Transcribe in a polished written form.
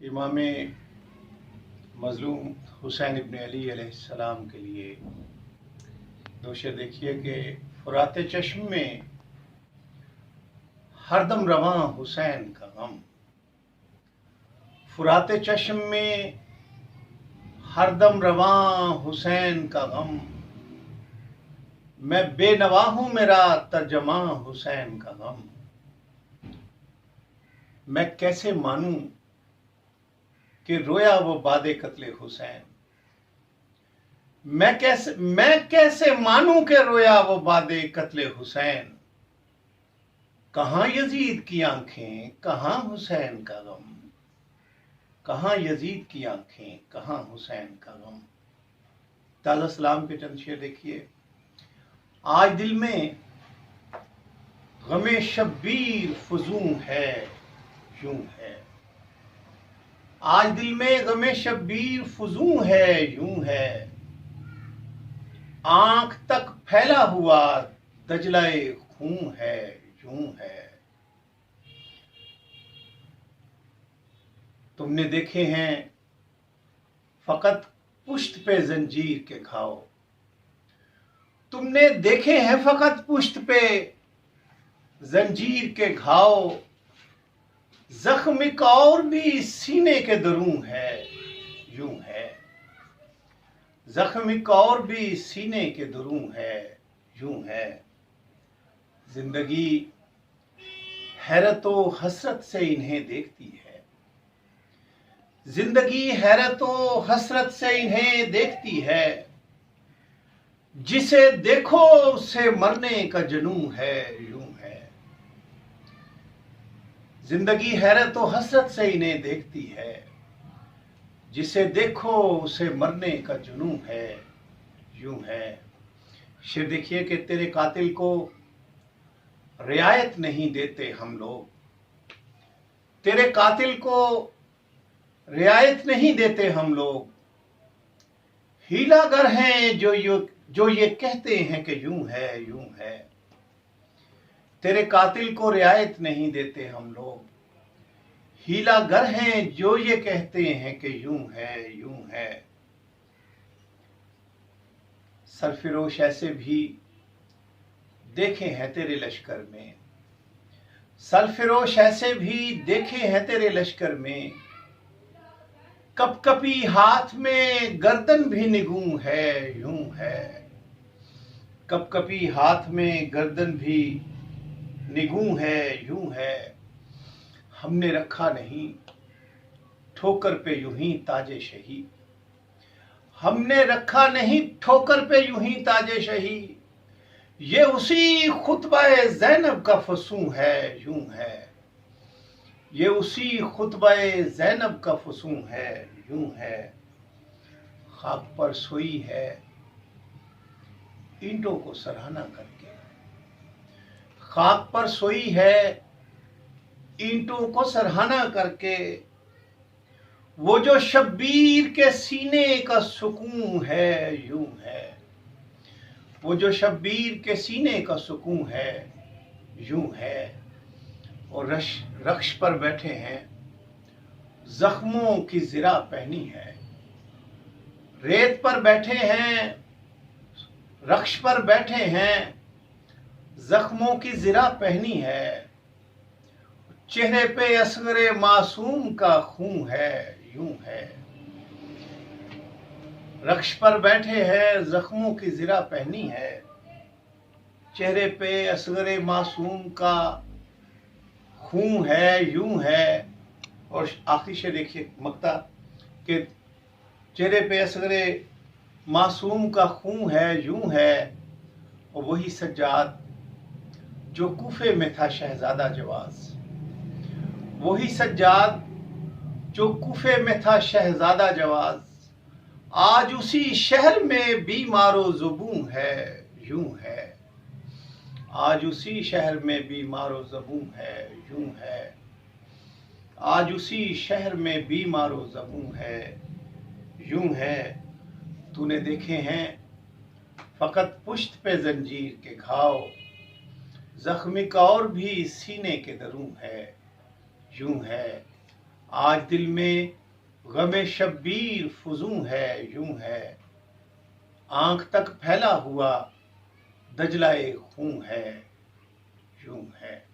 इमाम मज़लूम हुसैन इब्न अली अलैहिस्सलाम के लिए दो शेर देखिए कि फुरात चश्म में हरदम रवां हुसैन का गम। फुरात चश्म में हरदम रवां हुसैन का गम। मैं बेनवा हूं, मेरा तर्जमा हुसैन का गम। मैं कैसे मानूं कि रोया वो बादे कत्ले हुसैन। मैं कैसे मानूं कि रोया वो बादे कत्ले हुसैन। कहां यजीद की आंखें, कहां हुसैन का गम। कहां यजीद की आंखें, कहां हुसैन का गम। ताज़ा सलाम के चंद शेर देखिए। आज दिल में गमे शब्बीर फजूं है, यूं है। आज दिल में गमे शब्बीर फजूं है, यूं है। आंख तक फैला हुआ दजलाए खून है, यूं है। तुमने देखे हैं फकत पुश्त पे जंजीर के घाव। तुमने देखे हैं फकत पुश्त पे जंजीर के घाव। जख्म एक और भी सीने के दरूं है, यूं है। जख्म एक और भी सीने के दरूं है, यूं है। जिंदगी हैरतो हसरत से इन्हें देखती है। जिंदगी हैरतो हसरत से इन्हें देखती है। जिसे देखो उसे मरने का जुनून है, यूं है। जिंदगी हैरतो हसरत से इन्हें देखती है। जिसे देखो उसे मरने का जुनून है, यूं है। शेर देखिए कि तेरे कातिल को रियायत नहीं देते हम लोग। तेरे कातिल को रियायत नहीं देते हम लोग। हीलागर हैं जो ये कहते हैं कि यूं है, यूं है। तेरे कातिल को रियायत नहीं देते हम लोग। हीलागर हैं जो ये कहते हैं कि यूं है, यूं है। सरफिरोश ऐसे भी देखे हैं तेरे लश्कर में। सरफिरोश ऐसे भी देखे हैं तेरे लश्कर में। कपकपी हाथ में गर्दन भी निगूं है, यूं है। कपकपी हाथ में गर्दन भी निगूं है, यूं है। हमने रखा नहीं ठोकर पे यूं ही ताजे शही। हमने रखा नहीं ठोकर पे यूं ही ताजे शही। ये उसी खुतबाए ज़ैनब का फसूं है, यूं है। ये उसी खुतबाए ज़ैनब का फसूं है, यूं है। खाक पर सोई है ईंटों को सराहना करके। खाक पर सोई है ईंटों को सराहना करके। वो जो शब्बीर के सीने का सुकून है, यूं है। वो जो शब्बीर के सीने का सुकून है, यूं है। और रक्ष पर बैठे हैं जख्मों की ज़िरा पहनी है। रेत पर बैठे हैं, रक्ष पर बैठे हैं, जख्मों की ज़िरा पहनी है। चेहरे पे असगरे मासूम का खून है, यूं है। रक्ष पर बैठे हैं, जख्मों की ज़िरा पहनी है। चेहरे पे असगरे मासूम का खून है, यूं है। और आखिरी शेर देखिए मक्ता के चेहरे पे असगरे मासूम का खून है, यूं है। और वही सज्जाद जो कूफे में था शहजादा जवाज। वही सज्जाद जो कूफे में था शहजादा जवाज। आज उसी शहर में बीमारो ज़ुबून है, यूं है। आज उसी शहर में बीमारो ज़ुबून है, यूं है। आज उसी शहर में बीमारो ज़ुबून है, यूं है। तूने देखे हैं फकत पुश्त पे जंजीर के घाव। जख्मी का और भी सीने के दरूं है, यूं है। आज दिल में गमे शब्बीर फुजूं है, यूं है, आंख तक फैला हुआ दजलाए खूं है, यूं है।